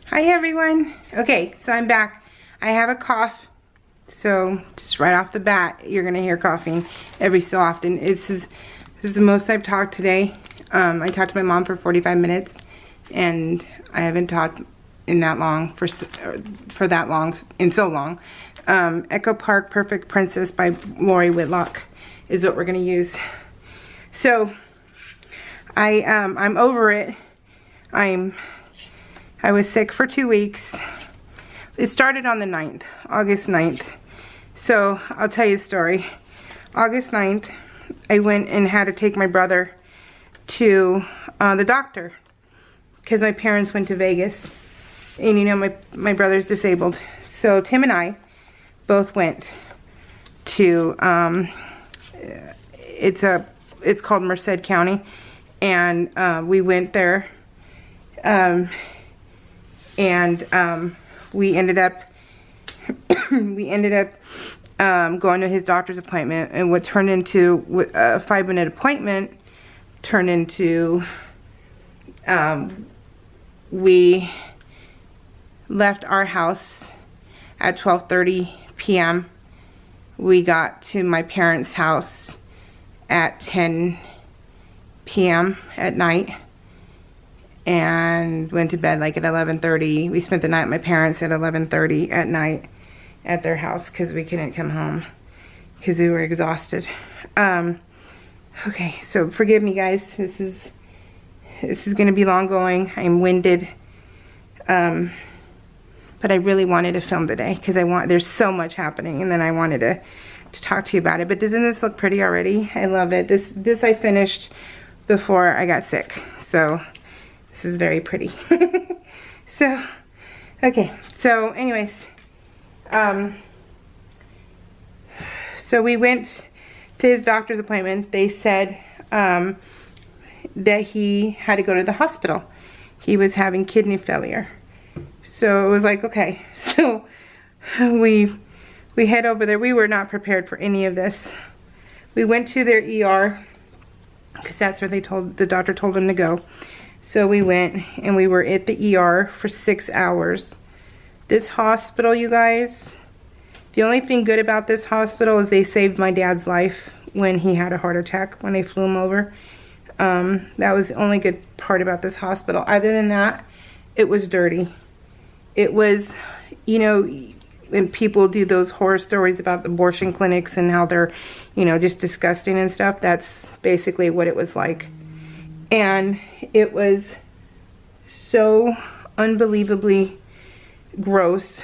Hi everyone. Okay, so I'm back. I have a cough, so just right off the bat, you're gonna hear coughing every so often. This is the most I've talked today. I talked to my mom for 45 minutes, and I haven't talked in that long for that long in so long. Echo Park Perfect Princess by Lori Whitlock is what we're gonna use. So I'm over it. I was sick for 2 weeks. It started on the 9th, August 9th. So I'll tell you the story. August 9th, I went and had to take my brother to the doctor because my parents went to Vegas. And you know, my brother's disabled. So Tim and I both went to, it's called Merced County. And we went there. We ended up going to his doctor's appointment, and what turned into a 5-minute appointment turned into we left our house at 12:30 p.m. We got to my parents' house at 10 p.m. at night and went to bed like at 11:30. We spent the night at my parents at 11:30 at night at their house because we couldn't come home because we were exhausted. Okay, so forgive me guys. This is gonna be long going. I'm winded. But I really wanted to film today because there's so much happening, and then I wanted to talk to you about it. But doesn't this look pretty already? I love it. This I finished before I got sick. So this is very pretty. So, okay. So anyways, so we went to his doctor's appointment. They said that he had to go to the hospital. He was having kidney failure. So it was like, okay. So we head over there. We were not prepared for any of this. We went to their ER because that's where the doctor told them to go. So we went and we were at the ER for 6 hours. This hospital, you guys, the only thing good about this hospital is they saved my dad's life when he had a heart attack when they flew him over. That was the only good part about this hospital. Other than that, it was dirty. It was, you know, when people do those horror stories about the abortion clinics and how they're, you know, just disgusting and stuff, that's basically what it was like. And it was so unbelievably gross.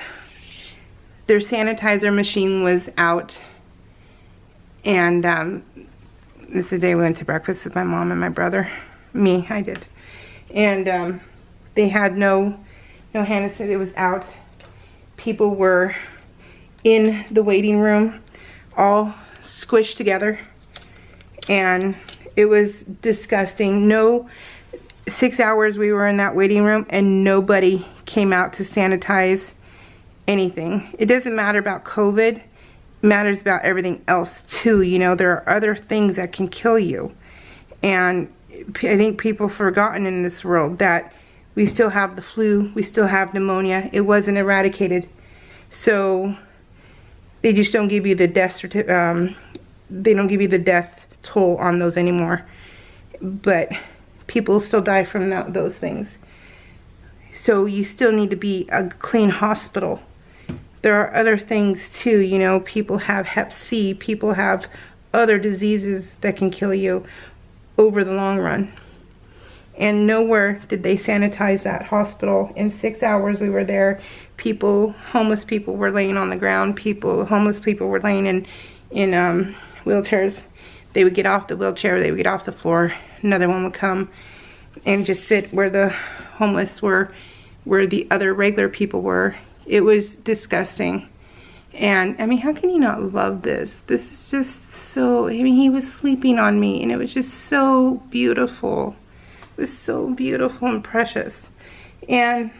Their sanitizer machine was out. And this is the day we went to breakfast with my mom and my brother. I did. And they had no hand sanitizer. It was out. People were in the waiting room all squished together. And it was disgusting. 6 hours we were in that waiting room and nobody came out to sanitize anything. It doesn't matter about COVID. It matters about everything else too. You know, there are other things that can kill you. And I think people have forgotten in this world that we still have the flu. We still have pneumonia. It wasn't eradicated. So they just don't give you the death certificate. They don't give you the death toll on those anymore, but people still die from those things. So you still need to be a clean hospital. There are other things too, you know, people have Hep C, people have other diseases that can kill you over the long run. And nowhere did they sanitize that hospital. In 6 hours we were there, homeless people were laying on the ground, homeless people were laying in wheelchairs. They would get off the wheelchair, they would get off the floor, another one would come and just sit where the homeless were, where the other regular people were. It was disgusting. And I mean, how can you not love this? This is just so, I mean, he was sleeping on me and it was just so beautiful. It was so beautiful and precious. And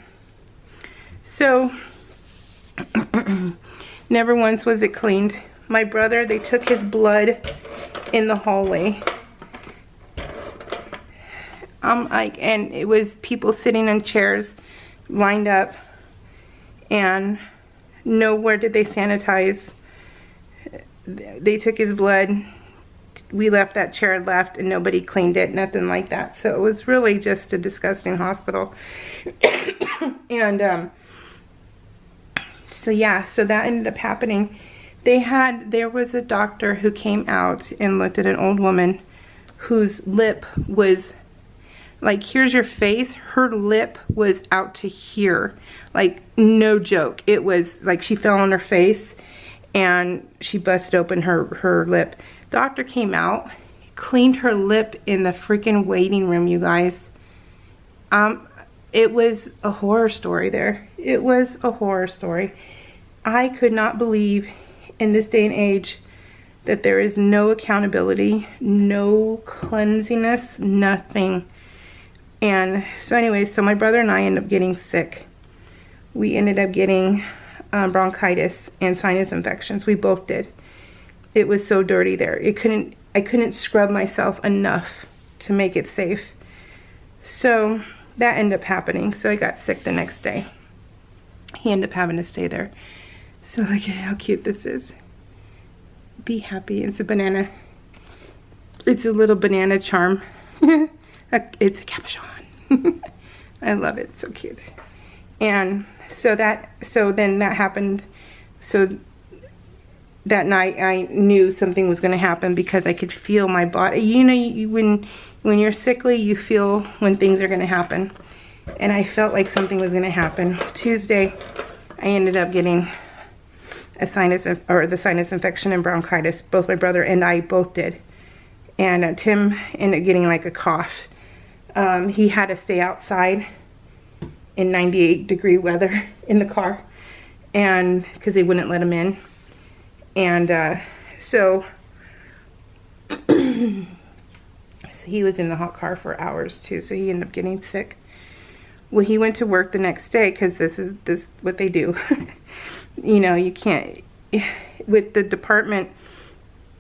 so, never once was it cleaned. My brother, they took his blood in the hallway. And it was people sitting in chairs lined up, and nowhere did they sanitize. They took his blood. We left that chair left, and nobody cleaned it, nothing like that. So it was really just a disgusting hospital. And so yeah, so that ended up happening. There was a doctor who came out and looked at an old woman whose lip was like, here's your face. Her lip was out to here. Like, no joke. It was like she fell on her face and she busted open her lip. Doctor came out, cleaned her lip in the freaking waiting room, you guys. It was a horror story there. It was a horror story. I could not believe in this day and age that there is no accountability, no cleanliness, nothing. And so anyways, so my brother and I ended up getting sick. We ended up getting bronchitis and sinus infections. We both did. It was so dirty there. I couldn't scrub myself enough to make it safe. So that ended up happening. So I got sick the next day. He ended up having to stay there. So look at how cute this is. Be happy. It's a banana. It's a little banana charm. It's a capuchon. I love it. It's so cute. And so then that happened. So that night I knew something was going to happen because I could feel my body. You know, when you're sickly, you feel when things are going to happen. And I felt like something was going to happen. Tuesday, I ended up getting the sinus infection and bronchitis. Both my brother and I both did. And Tim ended up getting like a cough. He had to stay outside in 98-degree weather in the car, and because they wouldn't let him in. And so he was in the hot car for hours too, so he ended up getting sick. Well, he went to work the next day because this is what they do. You know, you can't, with the department,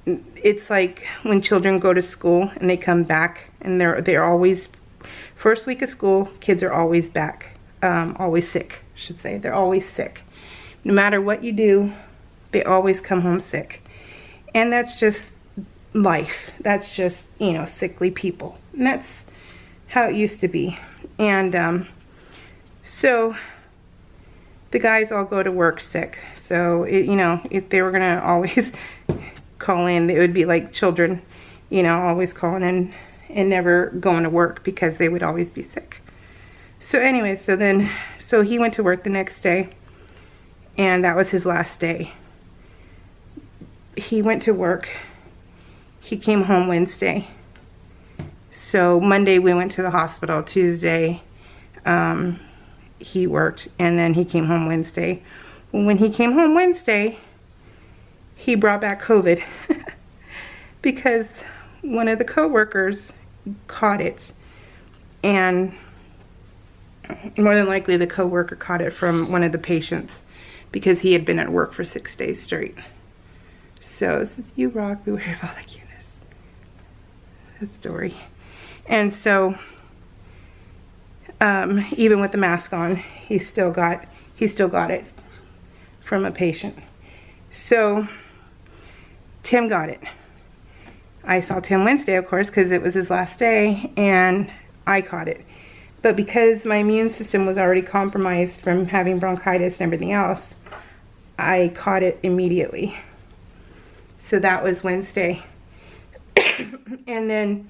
it's like when children go to school and they come back and they're always, first week of school, kids are always back, always sick, I should say. They're always sick. No matter what you do, they always come home sick. And that's just life. That's just, you know, sickly people. And that's how it used to be. And so the guys all go to work sick. So, you know, if they were going to always call in, it would be like children, you know, always calling in and never going to work because they would always be sick. So anyway, so he went to work the next day, and that was his last day. He went to work. He came home Wednesday. So Monday we went to the hospital. Tuesday he worked, and then he came home Wednesday. When he came home Wednesday, he brought back COVID because one of the co-workers caught it, and more than likely the co-worker caught it from one of the patients because he had been at work for 6 days straight. So since you rock, beware of all the cuteness. The story. And so even with the mask on, he still got it from a patient. So Tim got it. I saw Tim Wednesday, of course, because it was his last day, and I caught it. But because my immune system was already compromised from having bronchitis and everything else, I caught it immediately. So that was Wednesday. And then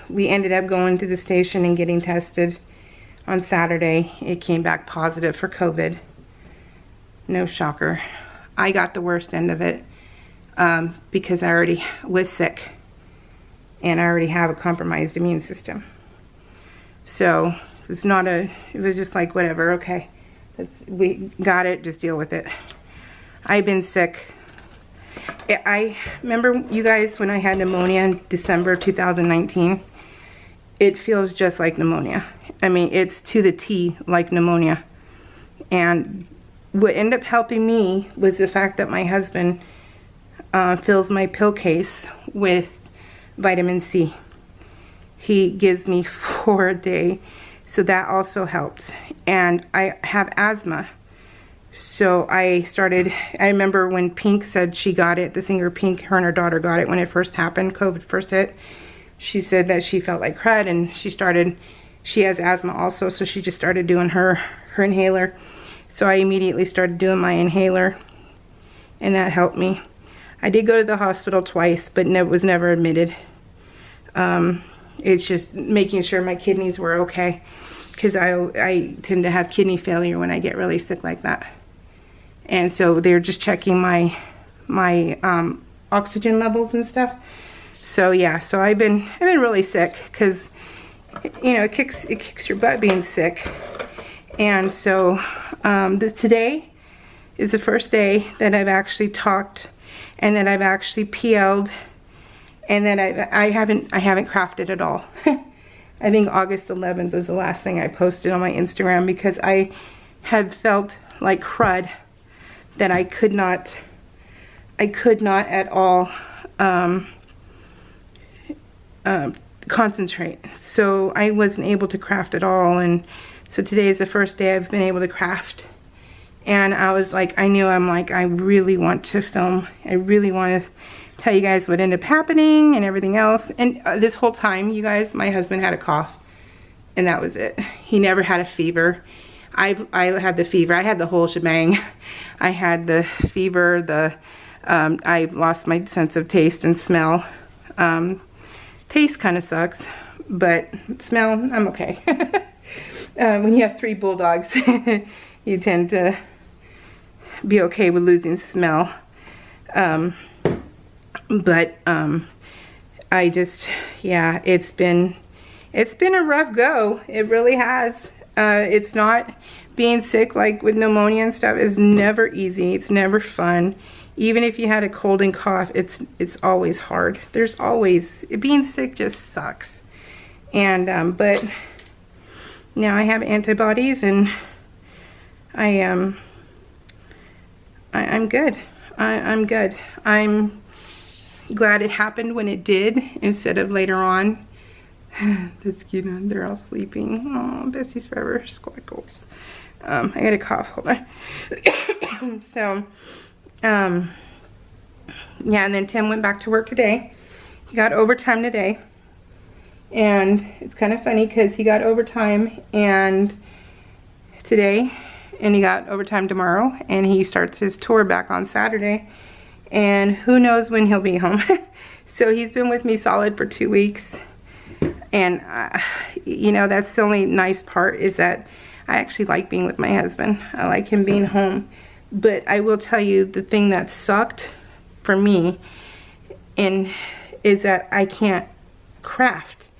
we ended up going to the station and getting tested on Saturday. It came back positive for COVID. No shocker. I got the worst end of it because I already was sick and I already have a compromised immune system. So it was just like, whatever, okay. We got it, just deal with it. I've been sick. I remember, you guys, when I had pneumonia in December 2019, it feels just like pneumonia. I mean, it's to the T like pneumonia. And what ended up helping me was the fact that my husband fills my pill case with vitamin C. He gives me 4 a day So that also helped. And I have asthma. So I remember when Pink said she got it, the singer Pink, her and her daughter got it when it first happened, COVID first hit. She said that she felt like crud, and she has asthma also, so she just started doing her inhaler. So I immediately started doing my inhaler, and that helped me. I did go to the hospital twice, but was never admitted. It's just making sure my kidneys were okay, because I tend to have kidney failure when I get really sick like that. And so they're just checking my oxygen levels and stuff. So yeah, so I've been really sick, because you know, it kicks your butt being sick. And so today is the first day that I've actually talked, and that I've actually PL'd, and that I haven't crafted at all. I think August 11th was the last thing I posted on my Instagram, because I had felt like crud, that I could not at all concentrate. So I wasn't able to craft at all, and so today is the first day I've been able to craft. And I was like, I really want to film. I really want to tell you guys what ended up happening and everything else. And this whole time, you guys, my husband had a cough, and that was it. He never had a fever. I had the fever. I had the whole shebang. I had the fever. I lost my sense of taste and smell. Taste kind of sucks, but smell, I'm okay. When you have 3 bulldogs, you tend to be okay with losing smell. But I just, yeah, it's been a rough go. It really has. It's not, being sick like with pneumonia and stuff is never easy. It's never fun. Even if you had a cold and cough, it's always hard. There's always, being sick just sucks. And but now I have antibodies, and I'm good. I'm good. I'm glad it happened when it did, instead of later on. That's cute, and they're all sleeping. Oh, Bessie's forever squackles. I got a cough. Hold on. So, yeah, and then Tim went back to work today. He got overtime today, and it's kind of funny because he got overtime and today, and he got overtime tomorrow, and he starts his tour back on Saturday, and who knows when he'll be home. So he's been with me solid for 2 weeks, and you know, that's the only nice part, is that I actually like being with my husband. I like him being home. But I will tell you, the thing that sucked for me is that I can't craft.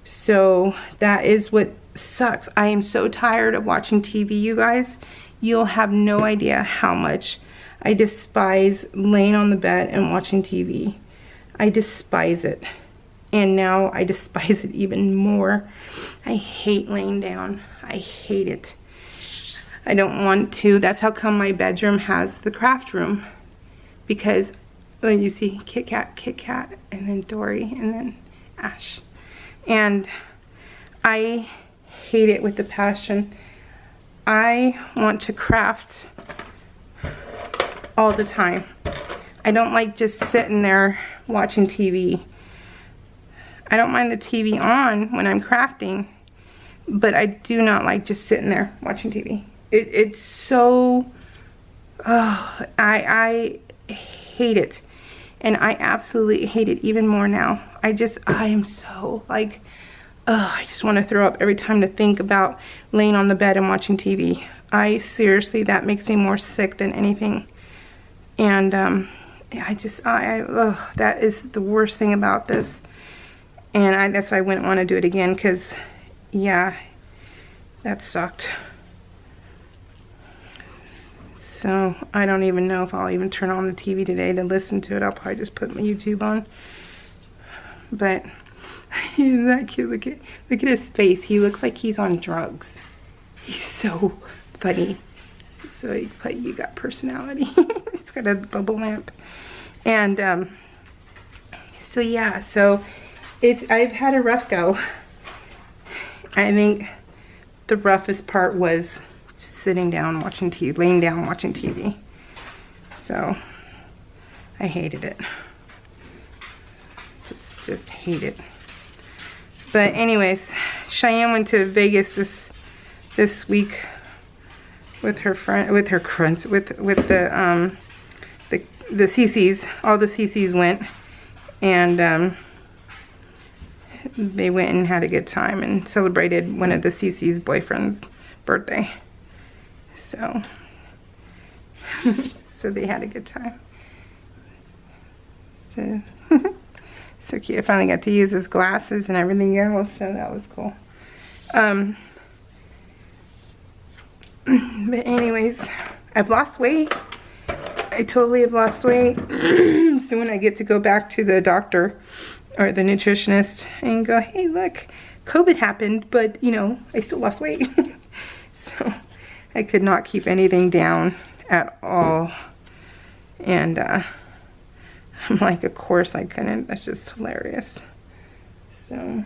So that is what sucks. I am so tired of watching TV, you guys. You'll have no idea how much I despise laying on the bed and watching TV. I despise it. And now I despise it even more. I hate laying down. I hate it. I don't want to. That's how come my bedroom has the craft room. Because, oh, you see, Kit Kat, and then Dory, and then Ash. And I hate it with a passion. I want to craft all the time. I don't like just sitting there watching TV. I don't mind the TV on when I'm crafting, but I do not like just sitting there watching TV. It's so, oh, I hate it. And I absolutely hate it even more now. I am so like, oh, I just want to throw up every time to think about laying on the bed and watching TV. Seriously, that makes me more sick than anything. And that is the worst thing about this. And that's why I wouldn't want to do it again, because, yeah, that sucked. So I don't even know if I'll even turn on the TV today to listen to it. I'll probably just put my YouTube on. But isn't that cute? Look at his face. He looks like he's on drugs. He's so funny. So you got personality. It's got a bubble lamp. And so yeah, so I've had a rough go. I think the roughest part was sitting down watching TV, laying down watching TV. So I hated it. Just hate it. But anyways, Cheyenne went to Vegas this week with her friend, with the CCs. All the CCs went, and they went and had a good time and celebrated one of the CC's boyfriend's birthday. So so they had a good time. So so cute. I finally got to use his glasses and everything else, so that was cool. But anyways, I've lost weight. I totally have lost weight. So when I get to go back to the doctor or the nutritionist and go, hey, look, COVID happened, but you know, I still lost weight. So I could not keep anything down at all. And I'm like, of course I couldn't. That's just hilarious. So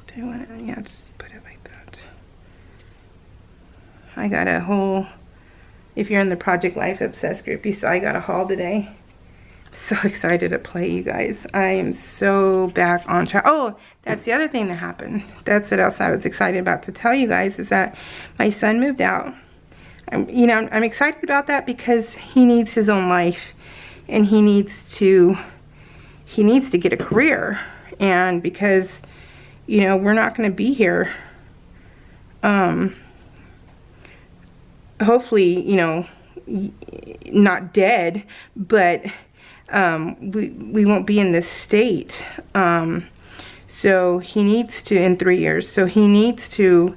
do I want to, yeah, just put it like that. I got a whole, if you're in the Project Life Obsessed group, you saw I got a haul today. I'm so excited to play, you guys. I am so back on track. Oh, that's the other thing that happened. That's what else I was excited about to tell you guys, is that my son moved out. I'm excited about that because he needs his own life, and he needs to get a career. And because, you know, we're not going to be here, hopefully, you know, not dead, but we won't be in this state. So he needs to, in 3 years, so he needs to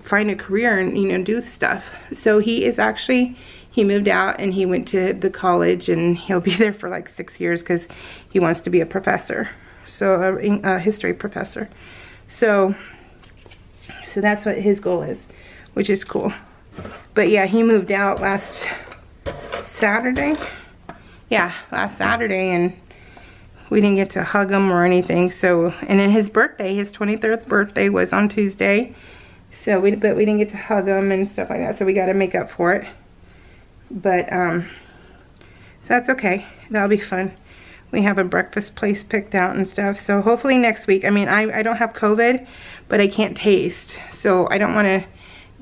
find a career and, you know, do stuff. So he moved out and he went to the college, and he'll be there for like 6 years because he wants to be a professor. So a history professor. So that's what his goal is, which is cool. But yeah, he moved out last Saturday. Yeah, last Saturday, and we didn't get to hug him or anything. So, and then his birthday, his 23rd birthday was on Tuesday. So but we didn't get to hug him and stuff like that. So we got to make up for it. But so that's okay. That'll be fun. We have a breakfast place picked out and stuff. So hopefully next week. I mean, I don't have COVID, but I can't taste. So I don't want to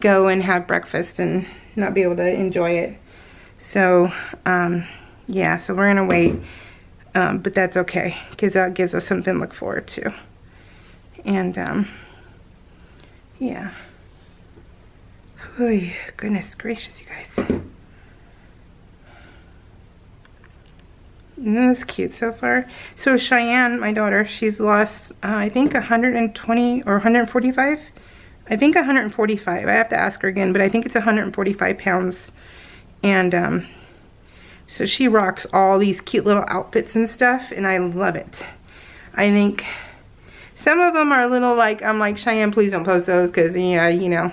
go and have breakfast and not be able to enjoy it. So yeah, so we're gonna wait. But that's okay, because that gives us something to look forward to. And yeah. Oh, goodness gracious, you guys. Isn't this cute so far? So Cheyenne, my daughter, she's lost, I think 120 or 145. I think 145. I have to ask her again, but I think it's 145 pounds. And so she rocks all these cute little outfits and stuff, and I love it. I think some of them are a little like, I'm like, Cheyenne, please don't post those, because, yeah, you know,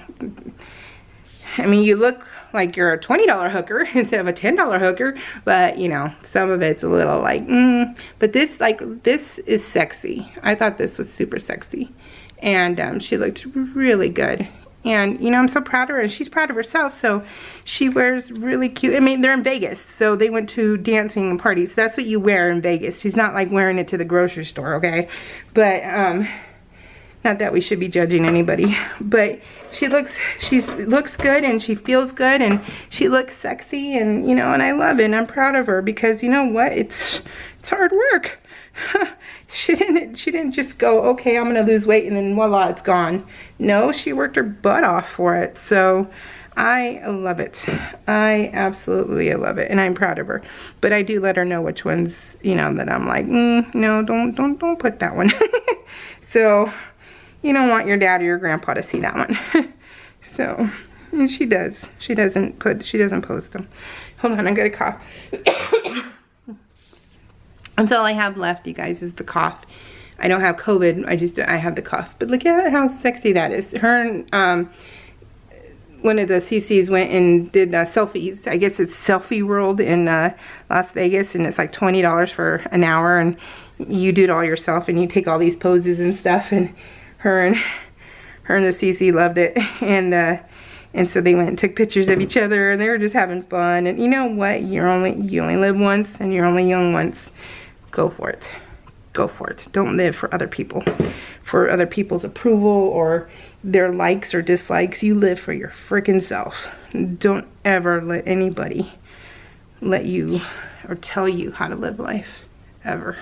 I mean, you look like you're a $20 hooker instead of a $10 hooker, but, you know, some of it's a little like, but this, like, this is sexy. I thought this was super sexy, and she looked really good. And, you know, I'm so proud of her, and she's proud of herself, so she wears really cute. I mean, they're in Vegas, so they went to dancing and parties. That's what you wear in Vegas. She's not, like, wearing it to the grocery store, okay? But, not that we should be judging anybody, but she looks good, and she feels good, and she looks sexy, and, you know, and I love it, and I'm proud of her, because, you know what? It's hard work. She didn't just go, okay, I'm gonna lose weight, and then voila, it's gone. No, she worked her butt off for it. So I love it. I absolutely love it, and I'm proud of her. But I do let her know which ones, you know, that I'm like, no, don't put that one. So you don't want your dad or your grandpa to see that one. So, and she does. She doesn't post them. Hold on, I got a cough. That's all I have left, you guys, is the cough. I don't have COVID. I have the cough. But look at how sexy that is. Her and one of the CCs went and did selfies. I guess it's Selfie World in Las Vegas, and it's like $20 for an hour. And you do it all yourself and you take all these poses and stuff, and her and the CC loved it, and so they went and took pictures of each other, and they were just having fun. And you know what? You only live once, and you're only young once. Go for it. Go for it. Don't live for other people, for other people's approval or their likes or dislikes. You live for your freaking self. Don't ever let anybody let you or tell you how to live life, ever.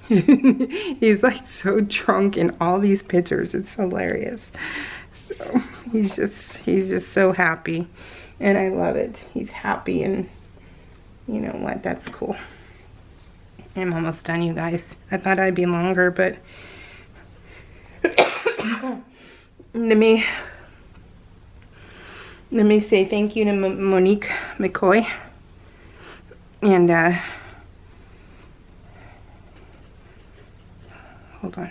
He's like so drunk in all these pictures. It's hilarious. So he's just so happy, and I love it. He's happy, and you know what? That's cool. I'm almost done, you guys. I thought I'd be longer, but let me say thank you to Monique McCoy, and hold on.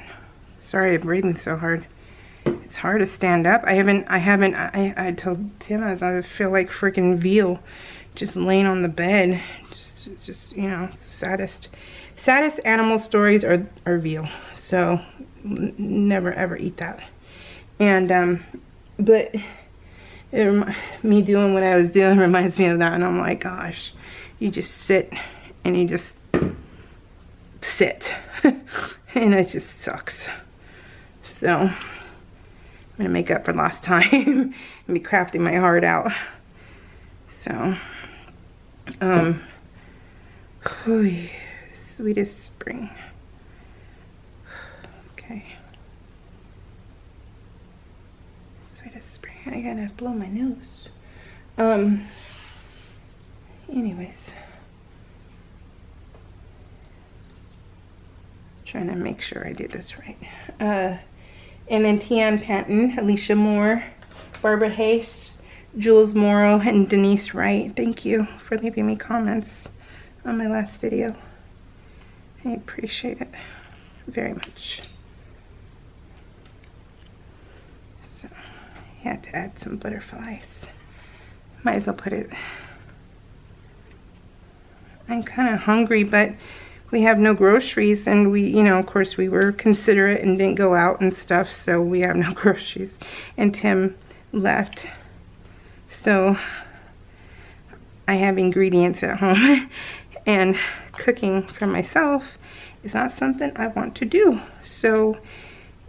Sorry, I'm breathing so hard. It's hard to stand up. I told Tim I feel like freaking veal just laying on the bed. Just you know, the saddest animal stories are veal. So never ever eat that. And but me doing what I was doing reminds me of that, and I'm like, gosh, you just sit and you just sit and it just sucks. So I'm gonna make up for lost time and be crafting my heart out. So sweetest spring. Okay, sweetest spring. I gotta blow my nose. Anyways, trying to make sure I do this right. And then Tian Panton, Alicia Moore, Barbara Hayes, Jules Morrow, and Denise Wright. Thank you for leaving me comments on my last video. I appreciate it very much. So, I had to add some butterflies. Might as well put it. I'm kind of hungry, but we have no groceries, and we, you know, of course we were considerate and didn't go out and stuff, so we have no groceries. And Tim left, so I have ingredients at home, and cooking for myself is not something I want to do. So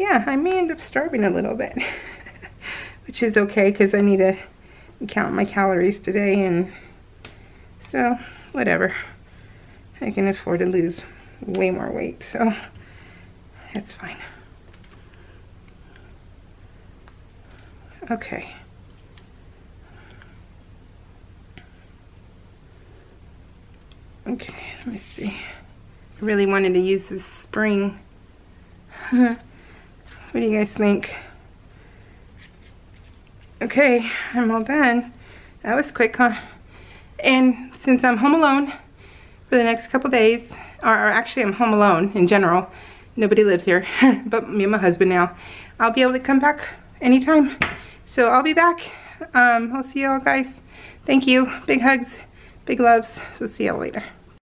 yeah, I may end up starving a little bit, which is okay because I need to count my calories today, and so whatever. I can afford to lose way more weight, so that's fine. Okay. Okay, let me see. I really wanted to use this spring. What do you guys think? Okay, I'm all done. That was quick, huh? And since I'm home alone for the next couple days, or actually I'm home alone in general, nobody lives here but me and my husband now, I'll be able to come back anytime. So I'll be back. I'll see y'all guys. Thank you. Big hugs, big loves. So see y'all later.